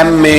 MA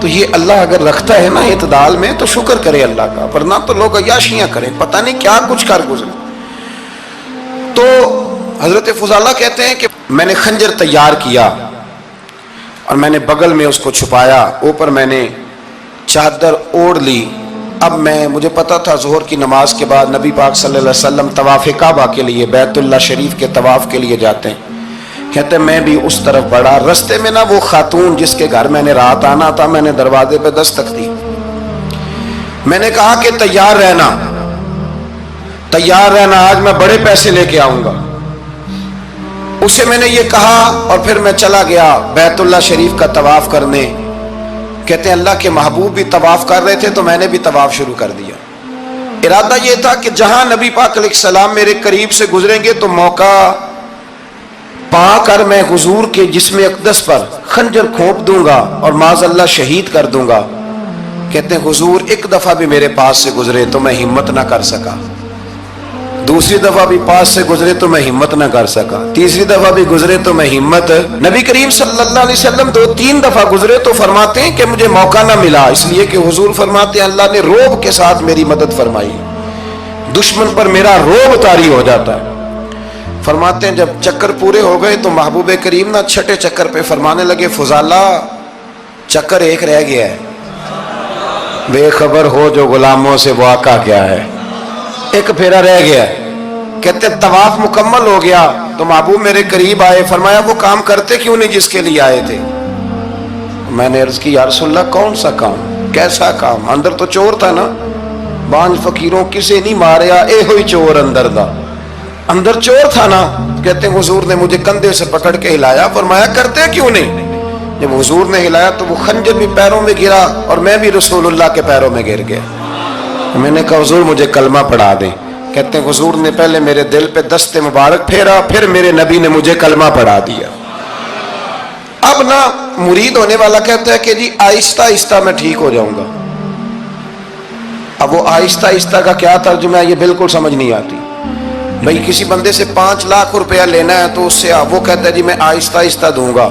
تو یہ اللہ اگر رکھتا ہے نا اعتدال میں تو شکر کرے اللہ کا، ورنہ تو لوگ عیاشیاں کریں، پتہ نہیں کیا کچھ کر گزرے۔ تو حضرت فضالہ کہتے ہیں کہ میں نے خنجر تیار کیا اور میں نے بغل میں اس کو چھپایا، اوپر میں نے چادر اوڑھ لی۔ اب مجھے پتا تھا ظہر کی نماز کے بعد نبی پاک صلی اللہ علیہ وسلم طواف کعبہ کے لیے، بیت اللہ شریف کے طواف کے لیے جاتے ہیں۔ کہتے ہیں میں بھی اس طرف بڑھا، رستے میں نا وہ خاتون جس کے گھر میں نے رات آنا تھا، میں نے دروازے پہ دستک دی، میں نے کہا کہ تیار رہنا، تیار رہنا، آج میں بڑے پیسے لے کے آؤں گا۔ اسے میں نے یہ کہا اور پھر میں چلا گیا بیت اللہ شریف کا طواف کرنے۔ کہتے ہیں اللہ کے محبوب بھی طواف کر رہے تھے تو میں نے بھی طواف شروع کر دیا۔ ارادہ یہ تھا کہ جہاں نبی پاک علیہ السلام میرے قریب سے گزریں گے تو موقع پا کر میں حضور کے جسم اقدس پر خنجر کھونپ دوں گا اور معاذ اللہ شہید کر دوں گا۔ کہتے ہیں حضور ایک دفعہ بھی میرے پاس سے گزرے تو میں ہمت نہ کر سکا، دوسری دفعہ بھی پاس سے گزرے تو میں ہمت نہ کر سکا، تیسری دفعہ بھی گزرے تو میں ہمت، نبی کریم صلی اللہ علیہ وسلم 2-3 دفعہ گزرے تو فرماتے ہیں کہ مجھے موقع نہ ملا، اس لیے کہ حضور فرماتے ہیں اللہ نے روب کے ساتھ میری مدد فرمائی، دشمن پر میرا روب طاری ہو جاتا ہے۔ فرماتے ہیں جب چکر پورے ہو گئے تو محبوب کریم نہ چھٹے چکر پہ فرمانے لگے فضالہ چکر ایک رہ گیا ہے، بے خبر ہو جو غلاموں سے وہ آقا کیا ہے، ایک پھیرا رہ گیا ہے۔ کہتے طواف مکمل ہو گیا تو محبوب میرے قریب آئے، فرمایا وہ کام کرتے کیوں نہیں جس کے لیے آئے تھے؟ میں نے عرض کی یا رسول اللہ کون سا کام، کیسا کام؟ اندر تو چور تھا نا، بانج فقیروں کسے نہیں ماریا، اے ہوئی چور اندر دا، اندر چور تھا نا۔ کہتے ہیں حضور نے مجھے کندھے سے پکڑ کے ہلایا، فرمایا کرتے کیوں نہیں؟ جب حضور نے ہلایا تو وہ خنجر بھی پیروں میں گرا اور میں بھی رسول اللہ کے پیروں میں گر گیا۔ میں نے کہا حضور مجھے کلمہ پڑھا دیں۔ کہتے ہیں حضور نے پہلے میرے دل پہ دست مبارک پھیرا، پھر میرے نبی نے مجھے کلمہ پڑھا دیا۔ اب نا مرید ہونے والا کہتا ہے کہ جی آہستہ آہستہ میں ٹھیک ہو جاؤں گا۔ اب وہ آہستہ آہستہ کا کیا ترجمہ ہے یہ بالکل سمجھ نہیں آتی۔ بھئی کسی بندے سے 5 لاکھ روپیہ لینا ہے تو اس سے وہ کہتا ہے جی میں آہستہ آہستہ دوں گا،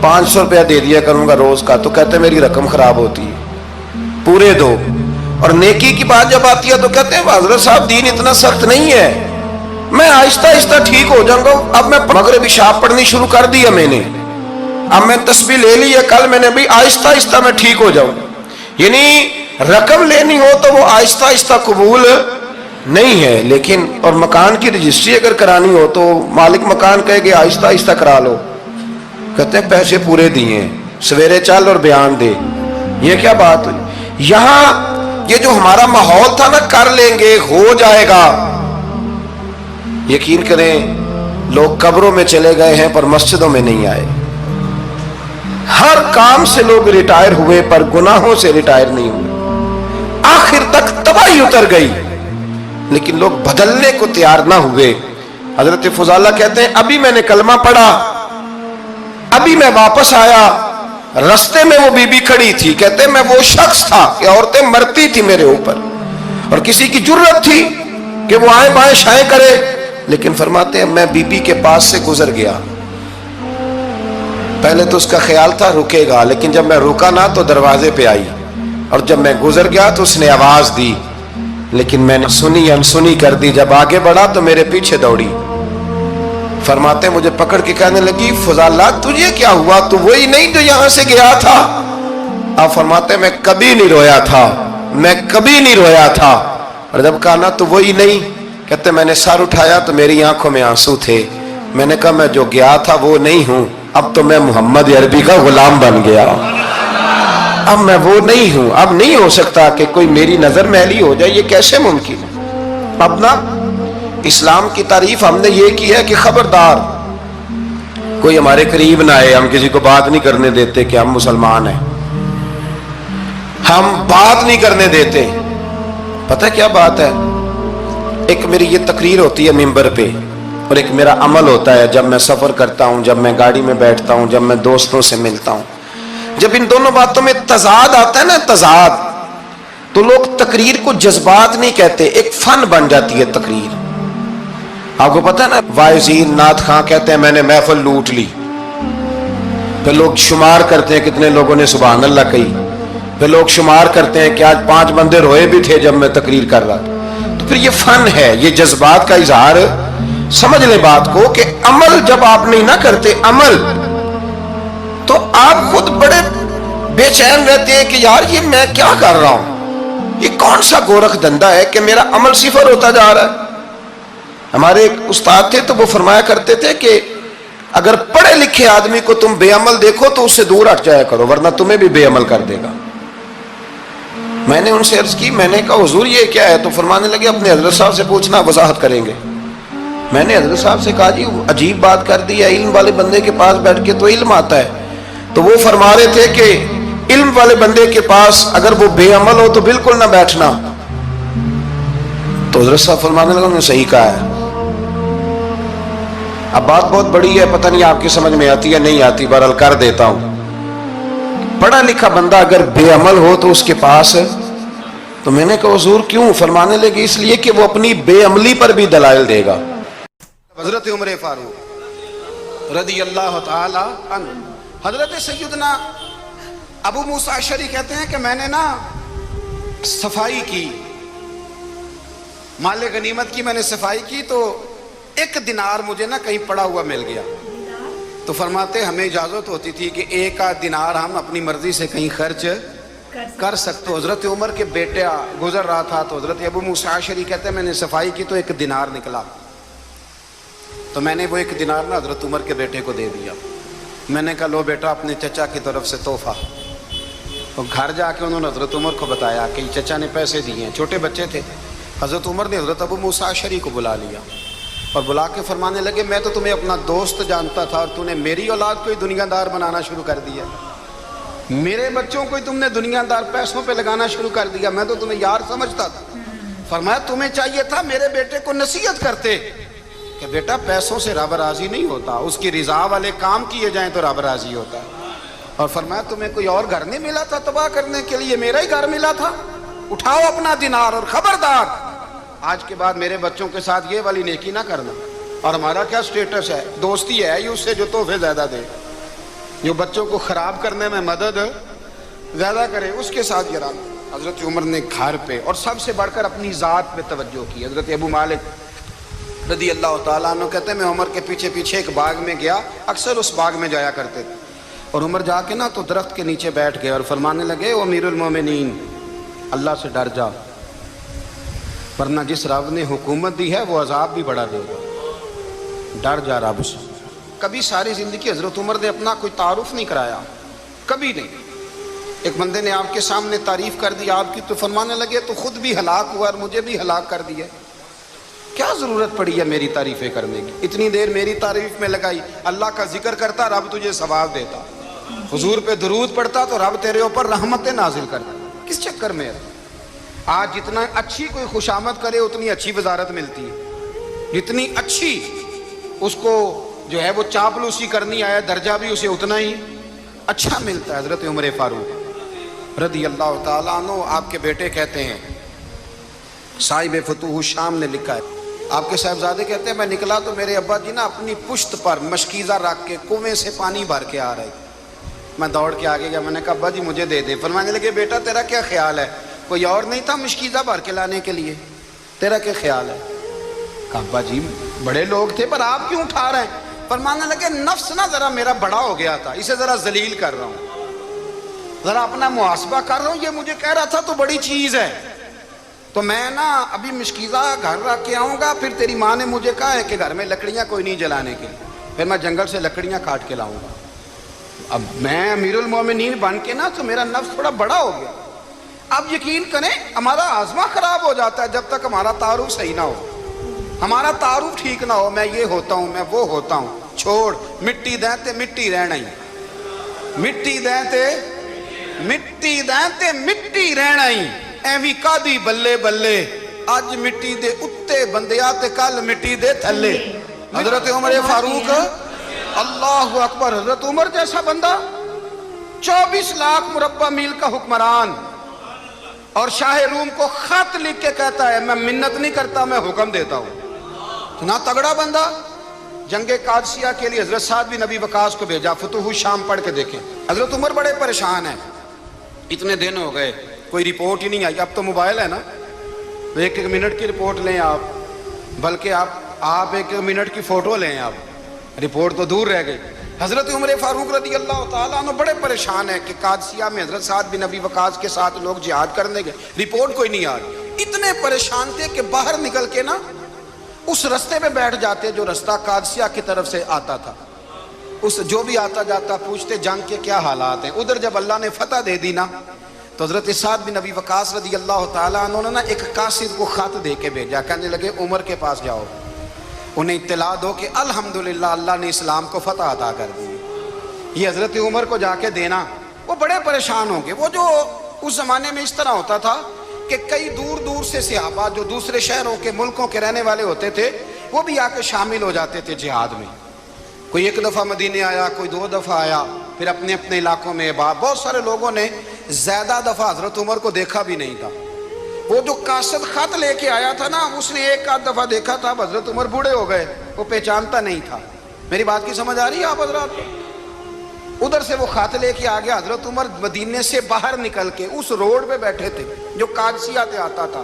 500 روپیہ دے دیا کروں گا روز کا، تو کہتے ہیں میری رقم خراب ہوتی ہے، پورے دو۔ اور نیکی کی بات جب آتی ہے تو کہتے ہیں حضرت صاحب دین اتنا سخت نہیں ہے، میں آہستہ آہستہ ٹھیک ہو جاؤں گا۔ اب میں مغربی شاپ پڑھنی شروع کر دیا میں نے، اب میں تسبیح لے لی ہے، کل میں نے بھی آہستہ آہستہ میں ٹھیک ہو جاؤں۔ یعنی رقم لینی ہو تو وہ آہستہ آہستہ قبول نہیں ہے، لیکن اور مکان کی رجسٹری اگر کرانی ہو تو مالک مکان کہے گے آہستہ آہستہ کرا لو، کہتے ہیں پیسے پورے دیے، سویرے چل اور بیان دے، یہ کیا بات ہوئی؟ یہاں یہ جو ہمارا ماحول تھا نا کر لیں گے ہو جائے گا، یقین کریں لوگ قبروں میں چلے گئے ہیں پر مسجدوں میں نہیں آئے، ہر کام سے لوگ ریٹائر ہوئے پر گناہوں سے ریٹائر نہیں ہوئے، آخر تک تباہی اتر گئی لیکن لوگ بدلنے کو تیار نہ ہوئے۔ حضرت فضالہ کہتے ہیں ابھی میں نے کلمہ پڑھا، ابھی میں واپس آیا، رستے میں وہ بی بی کھڑی تھی، کہتے ہیں میں وہ شخص تھا کہ عورتیں مرتی تھی میرے اوپر اور کسی کی جرت تھی کہ وہ آئیں بائیں شائیں کرے، لیکن فرماتے ہیں میں بی بی کے پاس سے گزر گیا، پہلے تو اس کا خیال تھا رکے گا، لیکن جب میں رکا نہ تو دروازے پہ آئی، اور جب میں گزر گیا تو اس نے آواز دی، لیکن میں نے سنی انسنی کر دی، جب آگے بڑھا تو میرے پیچھے دوڑی۔ فرماتے ہیں مجھے پکڑ کے کہنے لگی فضالہ تجھے کیا ہوا، تو وہی نہیں جو یہاں سے گیا تھا؟ آپ فرماتے ہیں میں کبھی نہیں رویا تھا، میں کبھی نہیں رویا تھا، اور جب کہا نا تو وہی نہیں، کہتے میں نے سر اٹھایا تو میری آنکھوں میں آنسو تھے، میں نے کہا میں جو گیا تھا وہ نہیں ہوں، اب تو میں محمد عربی کا غلام بن گیا، اب میں وہ نہیں ہوں، اب نہیں ہو سکتا کہ کوئی میری نظر میلی ہو جائے، یہ کیسے ممکن ہے؟ اب نا اسلام کی تعریف ہم نے یہ کی ہے کہ خبردار کوئی ہمارے قریب نہ آئے، ہم کسی کو بات نہیں کرنے دیتے کہ ہم مسلمان ہیں، ہم بات نہیں کرنے دیتے۔ پتہ کیا بات ہے، ایک میری یہ تقریر ہوتی ہے ممبر پہ، اور ایک میرا عمل ہوتا ہے جب میں سفر کرتا ہوں، جب میں گاڑی میں بیٹھتا ہوں، جب میں دوستوں سے ملتا ہوں، جب ان دونوں باتوں میں تضاد آتا ہے نا، تضاد، تو لوگ تقریر کو جذبات نہیں کہتے، ایک فن بن جاتی ہے تقریر۔ آپ کو پتہ ہے نا وائزین نعت خاں کہتے ہیں میں نے محفل لوٹ لی، پھر لوگ شمار کرتے ہیں کتنے لوگوں نے سبحان اللہ کہی، پھر لوگ شمار کرتے ہیں کہ آج 5 بندے روئے بھی تھے جب میں تقریر کر رہا تھا۔ تو پھر یہ فن ہے، یہ جذبات کا اظہار۔ سمجھ لیں بات کو کہ عمل جب آپ نہیں نہ کرتے عمل، تو آپ خود بڑے بے چین رہتے ہیں کہ یار یہ میں کیا کر رہا ہوں، یہ کون سا گورکھ دھندا ہے کہ میرا عمل صفر ہوتا جا رہا ہے۔ ہمارے ایک استاد تھے تو وہ فرمایا کرتے تھے کہ اگر پڑھے لکھے آدمی کو تم بے عمل دیکھو تو اس سے دور ہٹ جایا کرو، ورنہ تمہیں بھی بے عمل کر دے گا۔ میں نے ان سے عرض کی، میں نے کہا حضور یہ کیا ہے؟ تو فرمانے لگے اپنے حضرت صاحب سے پوچھنا، وضاحت کریں گے۔ میں نے حضرت صاحب سے کہا جی عجیب بات کر دی ہے، علم والے بندے کے پاس بیٹھ کے تو علم آتا ہے۔ تو وہ فرما رہے تھے کہ علم والے بندے کے پاس اگر وہ بے عمل ہو تو بالکل نہ بیٹھنا۔ تو حضرت صاحب فرمانے لگے انہوں نے صحیح کہا ہے۔ اب بات بہت بڑی ہے، پتہ نہیں آپ کی سمجھ میں آتی ہے نہیں آتی، بہرحال کر دیتا ہوں۔ پڑھا لکھا بندہ اگر بے عمل ہو تو اس کے پاس، تو میں نے کہا حضور کیوں؟ فرمانے لگے اس لیے کہ وہ اپنی بے عملی پر بھی دلائل دے گا۔ حضرت عمر فاروق رضی اللہ تعالی عنہ، حضرت سیدنا ابو موسیٰ اشعری کہتے ہیں کہ میں نے نا صفائی کی، مال غنیمت کی میں نے صفائی کی، تو 1 دینار مجھے نا کہیں پڑا ہوا مل گیا۔ تو فرماتے ہمیں اجازت ہوتی تھی کہ 1 دینار ہم اپنی مرضی سے کہیں خرچ کر سکتے۔ حضرت عمر کے بیٹا گزر رہا تھا تو حضرت ابو موسیٰ اشعری کہتے ہیں میں نے صفائی کی تو 1 دینار نکلا، تو میں نے وہ 1 دینار نا حضرت عمر کے بیٹے کو دے دیا۔ میں نے کہا لو بیٹا اپنے چچا کی طرف سے تحفہ۔ تو گھر جا کے انہوں نے حضرت عمر کو بتایا کہ چچا نے پیسے دیے ہیں، چھوٹے بچے تھے۔ حضرت عمر نے حضرت ابو موسیٰ اشعری کو بلا لیا اور بلا کے فرمانے لگے میں تو تمہیں اپنا دوست جانتا تھا اور تو نے میری اولاد کو ہی دنیا دار بنانا شروع کر دیا، میرے بچوں کو ہی تم نے دنیا دار پیسوں پہ لگانا شروع کر دیا، میں تو تمہیں یار سمجھتا تھا۔ فرمایا تمہیں چاہیے تھا میرے بیٹے کو نصیحت کرتے کہ بیٹا پیسوں سے رب راضی نہیں ہوتا، اس کی رضا والے کام کیے جائیں تو رب راضی ہوتا ہے۔ اور فرمایا تمہیں کوئی اور گھر نہیں ملا تھا تباہ کرنے کے لیے، میرا ہی گھر ملا تھا، اٹھاؤ اپنا دینار اور خبردار آج کے بعد میرے بچوں کے ساتھ یہ والی نیکی نہ کرنا۔ اور ہمارا کیا سٹیٹس ہے؟ دوستی ہے اس سے جو تحفے زیادہ دے، جو بچوں کو خراب کرنے میں مدد زیادہ کرے، اس کے ساتھ گرا۔ حضرت عمر نے گھر پہ اور سب سے بڑھ کر اپنی ذات پہ توجہ کی۔ حضرت ابو مالک رضی اللہ تعالیٰ عنہ کہتے ہیں میں عمر کے پیچھے پیچھے ایک باغ میں گیا، اکثر اس باغ میں جایا کرتے تھے، اور عمر جا کے نا تو درخت کے نیچے بیٹھ گئے اور فرمانے لگے او امیر المومنین اللہ سے ڈر جا، ورنہ جس رب نے حکومت دی ہے وہ عذاب بھی بڑا دے گا، ڈر جا رب سے۔ کبھی ساری زندگی حضرت عمر نے اپنا کوئی تعارف نہیں کرایا، کبھی نہیں۔ ایک بندے نے آپ کے سامنے تعریف کر دی آپ کی تو فرمانے لگے تو خود بھی ہلاک ہوا اور مجھے بھی ہلاک کر دیا، کیا ضرورت پڑی ہے میری تعریفیں کرنے کی؟ اتنی دیر میری تعریف میں لگائی، اللہ کا ذکر کرتا رب تجھے ثواب دیتا، حضور پہ درود پڑھتا تو رب تیرے اوپر رحمتیں نازل کرتا، کس چکر میں ہے؟ آج جتنا اچھی کوئی خوشامد کرے اتنی اچھی وزارت ملتی ہے، جتنی اچھی اس کو جو ہے وہ چاپلوسی کرنی آیا درجہ بھی اسے اتنا ہی اچھا ملتا ہے۔ حضرت عمر فاروق رضی اللہ تعالیٰ عنہ آپ کے بیٹے کہتے ہیں، صاحب فتوح الشام نے لکھا ہے، آپ کے صاحبزادے کہتے ہیں میں نکلا تو میرے ابا جی نا اپنی پشت پر مشکیزہ رکھ کے کنویں سے پانی بھر کے آ رہے، میں دوڑ کے آگے گیا، میں نے کہا ابا جی مجھے دے دے۔ فرمانے لگے بیٹا تیرا کیا خیال ہے، کوئی اور نہیں تھا مشکیزہ بھر کے لانے کے لیے، تیرا کیا خیال ہے؟ کہا ابا جی بڑے لوگ تھے پر آپ کیوں اٹھا رہے ہیں؟ فرمانے لگے نفس نا ذرا میرا بڑا ہو گیا تھا، اسے ذرا ذلیل کر رہا ہوں، ذرا اپنا محاسبہ کر رہا ہوں، یہ مجھے کہہ رہا تھا تو بڑی چیز ہے، تو میں نا ابھی مشکیزہ گھر رکھ کے آؤں گا، پھر تیری ماں نے مجھے کہا ہے کہ گھر میں لکڑیاں کوئی نہیں جلانے کے لیے، پھر میں جنگل سے لکڑیاں کاٹ کے لاؤں گا۔ اب میں امیر المومنین بن کے نا تو میرا نفس تھوڑا بڑا ہو گیا۔ اب یقین کریں ہمارا آزما خراب ہو جاتا ہے جب تک ہمارا تعارف صحیح نہ ہو، ہمارا تعارف ٹھیک نہ ہو، میں یہ ہوتا ہوں میں وہ ہوتا ہوں، چھوڑ مٹی دیں تے مٹی رہنا ہی، مٹی دیں تے مٹی دیں تے مٹی رہنا ہی، ایویں کادی بلے بلے اج مٹی دے اتے بندیا تے کل مٹی دے تھلے۔ حضرت عمر فاروق اللہ اکبر، حضرت عمر جیسا بندہ 24 لاکھ مربع میل کا حکمران، اور شاہ روم کو خط لکھ کے کہتا ہے میں منت نہیں کرتا میں حکم دیتا ہوں، اتنا تگڑا بندہ جنگ قادسیہ کے لیے حضرت سعد بن ابی وقاص کو بھیجا، فتوح شام پڑھ کے دیکھیں۔ حضرت عمر بڑے پریشان ہیں، اتنے دن ہو گئے کوئی رپورٹ ہی نہیں آئی۔ اب تو موبائل ہے نا، ایک ایک منٹ کی رپورٹ لیں آپ، بلکہ آپ ایک منٹ کی فوٹو لیں، آپ رپورٹ تو دور رہ گئی۔ حضرت عمر فاروق رضی اللہ تعالیٰ عنہ بڑے پریشان ہیں کہ قادسیہ میں حضرت سعد بن ابی وقاص کے ساتھ لوگ جہاد کرنے گئے، رپورٹ کوئی نہیں آ رہی۔ اتنے پریشان تھے کہ باہر نکل کے نا اس رستے پہ بیٹھ جاتے جو رستہ قادسیہ کی طرف سے آتا تھا، اس جو بھی آتا جاتا پوچھتے جنگ کے کیا حالات ہیں۔ ادھر جب اللہ نے فتح دے دی نا تو حضرت سعد بن ابی وقاص رضی اللہ تعالیٰ عنہ نے نا ایک قاصد کو خط دے کے بھیجا، کہنے لگے عمر کے پاس جاؤ، انہیں اطلاع دو کہ الحمدللہ اللہ نے اسلام کو فتح عطا کر دی۔ یہ حضرت عمر کو جا کے دینا، وہ بڑے پریشان ہوں گے۔ وہ جو اس زمانے میں اس طرح ہوتا تھا کہ کئی دور دور سے صحابہ جو دوسرے شہروں کے ملکوں کے رہنے والے ہوتے تھے وہ بھی آ کے شامل ہو جاتے تھے جہاد میں۔ کوئی ایک دفعہ مدینے آیا، کوئی 2 دفعہ آیا، پھر اپنے اپنے علاقوں میں بہت سارے لوگوں نے زیادہ دفعہ حضرت عمر کو دیکھا بھی نہیں تھا۔ وہ جو قاصد خط لے کے آیا تھا نا، اس نے 1 دفعہ دیکھا تھا، حضرت عمر بوڑھے ہو گئے، وہ پہچانتا نہیں تھا۔ میری بات کی سمجھ آ رہی ہے آپ حضرات کو؟ ادھر سے وہ خط لے کے آ گیا، حضرت عمر مدینے سے باہر نکل کے اس روڈ پہ بیٹھے تھے جو قادسیہ سے آتا تھا۔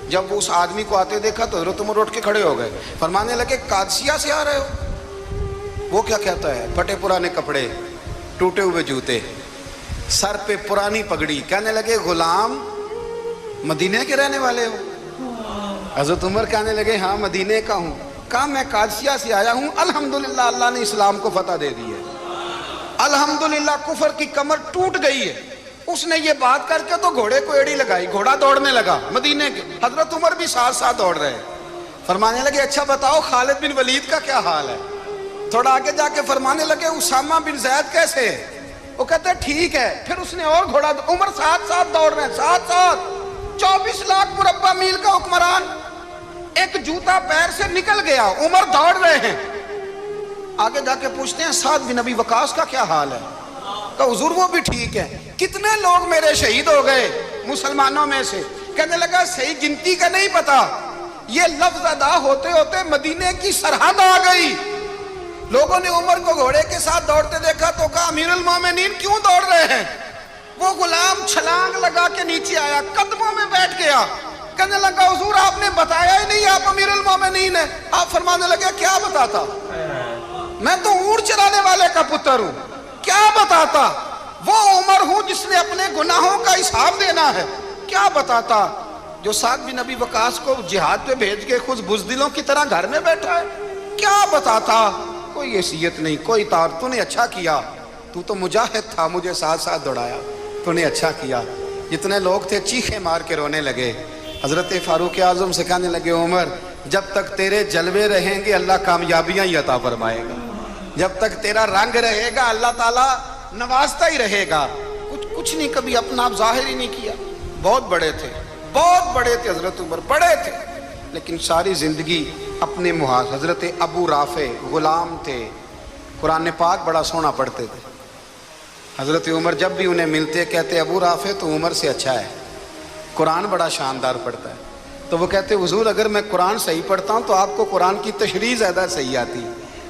جب وہ اس آدمی کو آتے دیکھا تو حضرت عمر اٹھ کے کھڑے ہو گئے، فرمانے لگے قادسیہ سے آ رہے ہو؟ وہ کیا کہتا ہے؟ پھٹے پرانے کپڑے، ٹوٹے ہوئے جوتے، سر پہ پرانی پگڑی، کہنے لگے غلام مدینے کے رہنے والے ہو؟ حضرت عمر کہنے لگے ہاں مدینے کا ہوں۔ کہا میں قادسیہ سے آیا ہوں، الحمدللہ اللہ نے اسلام کو فتح دے دی ہے، الحمدللہ کفر کی کمر ٹوٹ گئی ہے۔ اس نے یہ بات کر کے تو گھوڑے کو ایڑی لگائی، گھوڑا دوڑنے لگا مدینے کے، حضرت عمر بھی ساتھ ساتھ دوڑ رہے، فرمانے لگے اچھا بتاؤ خالد بن ولید کا کیا حال ہے؟ تھوڑا آگے جا کے فرمانے لگے اسامہ بن زید کیسے ہے؟ وہ کہتے ہیں ٹھیک ہے۔ پھر اس نے اور گھوڑا، عمر ساتھ ساتھ دوڑ رہے ہیں، ساتھ ساتھ 24 لاکھ مربع میل کا حکمران، ایک جوتا پیر سے نکل گیا، عمر دوڑ رہے ہیں۔ آگے جا کے پوچھتے ہیں سعد بن ابی وقاص کا کیا حال ہے؟ کہ حضور وہ بھی ٹھیک ہے۔ کتنے لوگ میرے شہید ہو گئے مسلمانوں میں سے؟ کہنے لگا صحیح گنتی کا نہیں پتا، یہ لفظ ادا ہوتے ہوتے مدینے کی سرحد آ گئی۔ لوگوں نے عمر کو گھوڑے کے ساتھ دوڑتے دیکھا تو کہا امیر المومنین کیوں دوڑ رہے ہیں؟ وہ غلام چھلانگ لگا کے نیچے آیا، قدموں میں بیٹھ گیا، کہنے لگا حضور آپ نے بتایا ہی نہیں آپ امیر المومنین ہیں۔ آپ فرمانے لگے کیا بتاتا؟ میں تو اونٹ چرانے والے کا پتر ہوں، کیا بتاتا؟ وہ عمر ہوں جس نے اپنے گناہوں کا حساب دینا ہے، کیا بتاتا؟ جو سعد بن ابی وقاص کو جہاد پہ بھیج کے خود بزدلوں کی طرح گھر میں بیٹھا ہے، کیا بتاتا؟ کوئی حیثیت نہیں، کوئی تار۔ تو نے اچھا کیا، تو تو مجاہد تھا، مجھے ساتھ ساتھ دوڑایا، تو نے اچھا کیا۔ جتنے لوگ تھے چیخے مار کے رونے لگے۔ حضرت فاروق اعظم سے کہنے لگے عمر جب تک تیرے جلوے رہیں گے اللہ کامیابیاں ہی عطا فرمائے گا، جب تک تیرا رنگ رہے گا اللہ تعالیٰ نوازتا ہی رہے گا۔ کچھ نہیں، کبھی اپنا آپ ظاہر ہی نہیں کیا۔ بہت بڑے تھے، بہت بڑے تھے حضرت عمر، بڑے تھے، لیکن ساری زندگی اپنے محاذ۔ حضرت ابو رافع غلام تھے، قرآن پاک بڑا سونا پڑھتے تھے۔ حضرت عمر جب بھی انہیں ملتے کہتے ابو رافع تو عمر سے اچھا ہے، قرآن بڑا شاندار پڑھتا ہے۔ تو وہ کہتے حضور اگر میں قرآن صحیح پڑھتا ہوں تو آپ کو قرآن کی تشریح زیادہ صحیح آتی،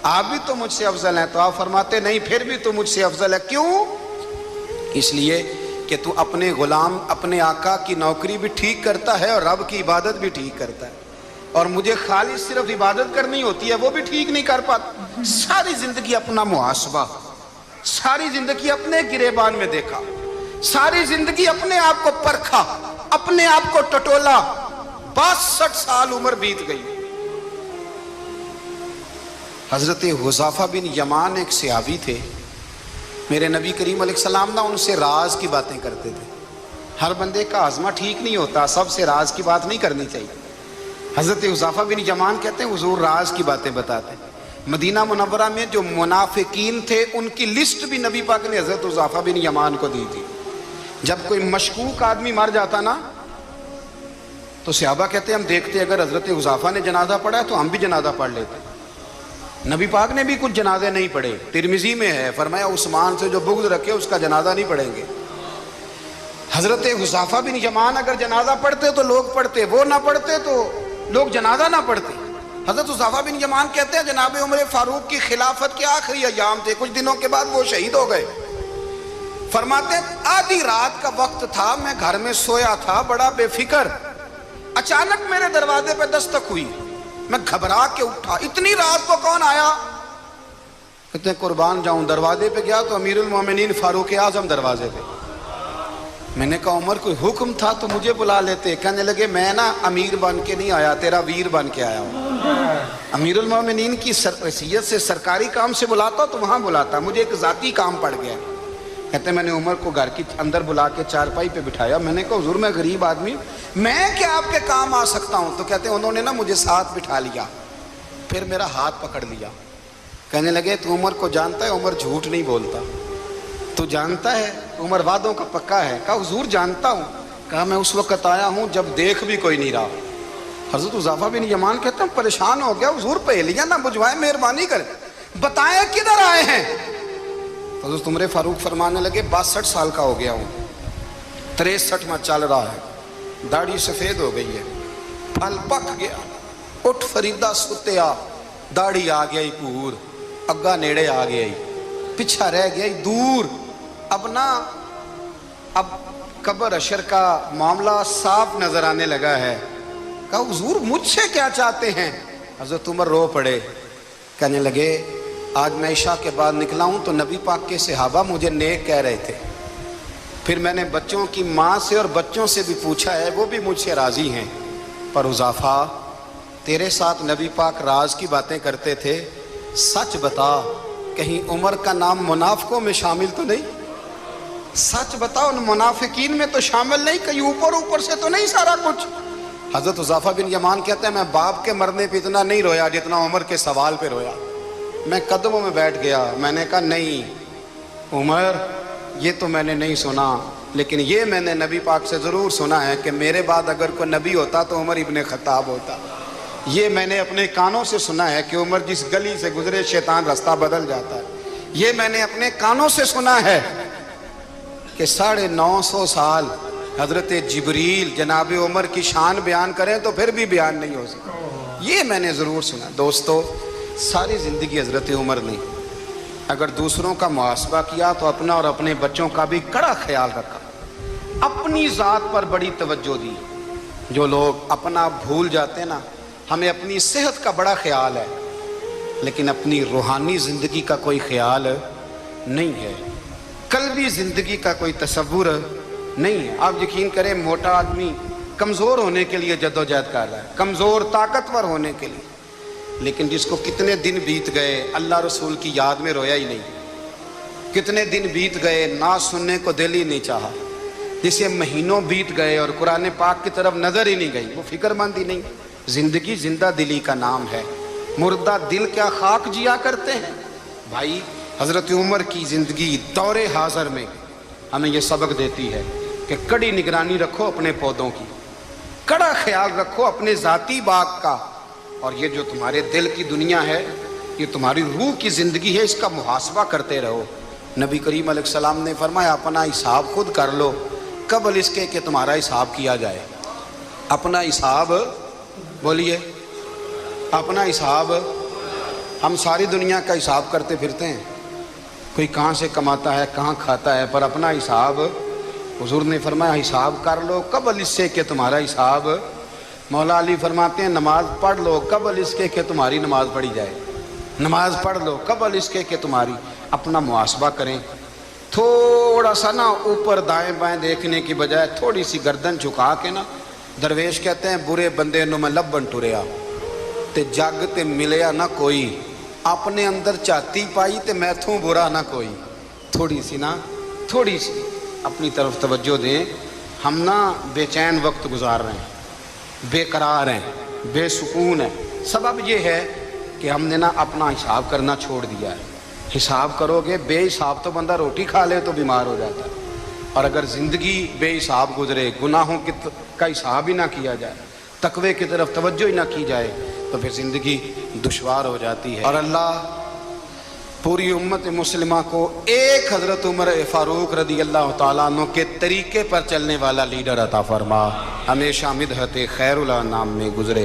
آپ بھی تو مجھ سے افضل ہیں۔ تو آپ فرماتے نہیں پھر بھی تو مجھ سے افضل ہے۔ کیوں؟ اس لیے کہ تو اپنے غلام اپنے آقا کی نوکری بھی ٹھیک کرتا ہے اور رب کی عبادت بھی ٹھیک کرتا ہے، اور مجھے خالص صرف عبادت کرنی ہوتی ہے وہ بھی ٹھیک نہیں کر پاتا۔ ساری زندگی اپنا محاسبہ، ساری زندگی اپنے گریبان میں دیکھا، ساری زندگی اپنے آپ کو پرکھا، اپنے آپ کو ٹٹولا۔ 62 سال عمر بیت گئی۔ حضرت حذیفہ بن یمان ایک صحابی تھے، میرے نبی کریم علیہ السلام نہ ان سے راز کی باتیں کرتے تھے۔ ہر بندے کا ہاضمہ ٹھیک نہیں ہوتا، سب سے راز کی بات نہیں کرنی چاہیے۔ حضرت حذیفہ بن یمان کہتے ہیں حضور راز کی باتیں بتاتے ہیں۔ مدینہ منورہ میں جو منافقین تھے ان کی لسٹ بھی نبی پاک نے حضرت حذیفہ بن یمان کو دی تھی۔ جب کوئی مشکوک آدمی مر جاتا نا تو صحابہ کہتے ہیں ہم دیکھتے اگر حضرت حذیفہ نے جنازہ پڑھا ہے تو ہم بھی جنازہ پڑھ لیتے۔ نبی پاک نے بھی کچھ جنازے نہیں پڑھے، ترمذی میں ہے، فرمایا عثمان سے جو بغض رکھے اس کا جنازہ نہیں پڑھیں گے۔ حضرت حذیفہ بن یمان اگر جنازہ پڑھتے تو لوگ پڑھتے، وہ نہ پڑھتے تو لوگ جنازہ نہ پڑھتے۔ حضرت حذیفہ بن یمان کہتے ہیں جناب عمر فاروق کی خلافت کے آخری ایام تھے، کچھ دنوں کے بعد وہ شہید ہو گئے۔ فرماتے ہیں آدھی رات کا وقت تھا، میں گھر میں سویا تھا بڑا بے فکر، اچانک میرے دروازے پہ دستک ہوئی، میں گھبرا کے اٹھا، اتنی رات کو کون آیا؟ کہتے ہیں قربان جاؤں، دروازے پہ گیا تو امیر المومنین فاروق اعظم دروازے پہ۔ میں نے کہا عمر کوئی حکم تھا تو مجھے بلا لیتے۔ کہنے لگے میں نا امیر بن کے نہیں آیا، تیرا ویر بن کے آیا ہوں۔ امیر المومنین کی حیثیت سے سرکاری کام سے بلاتا تو وہاں بلاتا، مجھے ایک ذاتی کام پڑ گیا۔ کہتے ہیں میں نے عمر کو گھر کی اندر بلا کے چارپائی پہ بٹھایا، میں نے کہا حضور میں غریب آدمی ہوں، میں کیا آپ کے کام آ سکتا ہوں؟ تو کہتے ہیں انہوں نے نا مجھے ساتھ بٹھا لیا، پھر میرا ہاتھ پکڑ لیا، کہنے لگے تو عمر کو جانتا ہے؟ عمر جھوٹ نہیں بولتا۔ تو جانتا ہے؟ عمر وعدوں کا پکا ہے۔ کہا حضور جانتا ہوں۔ کہا میں اس وقت آیا ہوں جب دیکھ بھی کوئی نہیں رہا۔ حضرت حذیفہ بن یمان کہتے ہیں پریشان ہو گیا، حضور پہلیاں نہ بجھوائے، مہربانی کرے بتائیں کدھر آئے ہیں؟ حضرت عمر فاروق فرمانے لگے 62 سال کا ہو گیا ہوں، 63 میں چل رہا ہے، داڑھی سفید ہو گئی ہے، پھل پک گیا، اٹھ فریدہ ستیا، داڑھی آ گئی پور، اگا نیڑے آ گئی، پیچھا رہ گئی دور، اب قبر اشر کا معاملہ صاف نظر آنے لگا ہے۔ کہا حضور مجھ سے کیا چاہتے ہیں؟ حضرت عمر رو پڑے، کہنے لگے آج میں عشاء کے بعد نکلا ہوں تو نبی پاک کے صحابہ مجھے نیک کہہ رہے تھے، پھر میں نے بچوں کی ماں سے اور بچوں سے بھی پوچھا ہے، وہ بھی مجھ سے راضی ہیں، پر حذیفہ تیرے ساتھ نبی پاک راز کی باتیں کرتے تھے، سچ بتا کہیں عمر کا نام منافقوں میں شامل تو نہیں؟ سچ بتا ان منافقین میں تو شامل نہیں، کہیں اوپر سے تو نہیں سارا کچھ؟ حضرت حذیفہ بن یمان کہتے ہیں میں باپ کے مرنے پہ اتنا نہیں رویا جتنا عمر کے سوال پہ رویا۔ میں قدموں میں بیٹھ گیا، میں نے کہا نہیں عمر یہ تو میں نے نہیں سنا، لیکن یہ میں نے نبی پاک سے ضرور سنا ہے کہ میرے بعد اگر کوئی نبی ہوتا تو عمر ابن خطاب ہوتا۔ یہ میں نے اپنے کانوں سے سنا ہے کہ عمر جس گلی سے گزرے شیطان رستہ بدل جاتا ہے۔ یہ میں نے اپنے کانوں سے سنا ہے کہ 950 سال حضرت جبریل جناب عمر کی شان بیان کریں تو پھر بھی بیان نہیں ہو سکتا۔ یہ میں نے ضرور سنا۔ دوستو ساری زندگی حضرت عمر نے اگر دوسروں کا محاسبہ کیا تو اپنا اور اپنے بچوں کا بھی کڑا خیال رکھا، اپنی ذات پر بڑی توجہ دی۔ جو لوگ اپنا بھول جاتے نا، ہمیں اپنی صحت کا بڑا خیال ہے لیکن اپنی روحانی زندگی کا کوئی خیال نہیں ہے، قلبی زندگی کا کوئی تصور نہیں ہے۔ آپ یقین کریں موٹا آدمی کمزور ہونے کے لیے جدوجہد کر رہا ہے، کمزور طاقتور ہونے کے لیے، لیکن جس کو کتنے دن بیت گئے اللہ رسول کی یاد میں رویا ہی نہیں، کتنے دن بیت گئے نہ سننے کو دل ہی نہیں چاہا، جسے مہینوں بیت گئے اور قرآن پاک کی طرف نظر ہی نہیں گئی، وہ فکر مند ہی نہیں۔ زندگی زندہ دلی کا نام ہے، مردہ دل کیا خاک جیا کرتے ہیں؟ بھائی حضرت عمر کی زندگی دور حاضر میں ہمیں یہ سبق دیتی ہے کہ کڑی نگرانی رکھو اپنے پودوں کی، کڑا خیال رکھو اپنے ذاتی باغ کا، اور یہ جو تمہارے دل کی دنیا ہے یہ تمہاری روح کی زندگی ہے، اس کا محاسبہ کرتے رہو۔ نبی کریم علیہ السلام نے فرمایا اپنا حساب خود کر لو قبل اس کے کہ تمہارا حساب کیا جائے۔ اپنا حساب بولیے، اپنا حساب۔ ہم ساری دنیا کا حساب کرتے پھرتے ہیں، کوئی کہاں سے کماتا ہے کہاں کھاتا ہے، پر اپنا حساب حضور نے فرمایا حساب کر لو قبل اس سے کہ تمہارا حساب۔ مولا علی فرماتے ہیں نماز پڑھ لو قبل اس کے کہ تمہاری نماز پڑھی جائے، نماز پڑھ لو قبل اس کے کہ تمہاری۔ اپنا محاسبہ کریں، تھوڑا سا نا اوپر دائیں بائیں دیکھنے کی بجائے تھوڑی سی گردن جھکا کے نا، درویش کہتے ہیں برے بندے نو میں لبن ٹریا تے جگ تے ملیا نہ کوئی، اپنے اندر چاتی پائی تے میتھوں برا نہ کوئی۔ تھوڑی سی نا، تھوڑی سی اپنی طرف توجہ دیں۔ ہم نا بے چین وقت گزار رہے ہیں، بے قرار ہیں، بے سکون ہیں، سبب یہ ہے کہ ہم نے نا اپنا حساب کرنا چھوڑ دیا ہے۔ حساب کرو گے، بے حساب تو بندہ روٹی کھا لے تو بیمار ہو جاتا ہے، اور اگر زندگی بے حساب گزرے، گناہوں کا حساب ہی نہ کیا جائے، تقوی کی طرف توجہ ہی نہ کی جائے، تو پھر زندگی دشوار ہو جاتی ہے۔ اور اللہ پوری امت مسلمہ کو ایک حضرت عمر فاروق رضی اللہ تعالیٰ عنہ کے طریقے پر چلنے والا لیڈر عطا فرما، ہمیشہ مدحت خیر الانام میں گزرے۔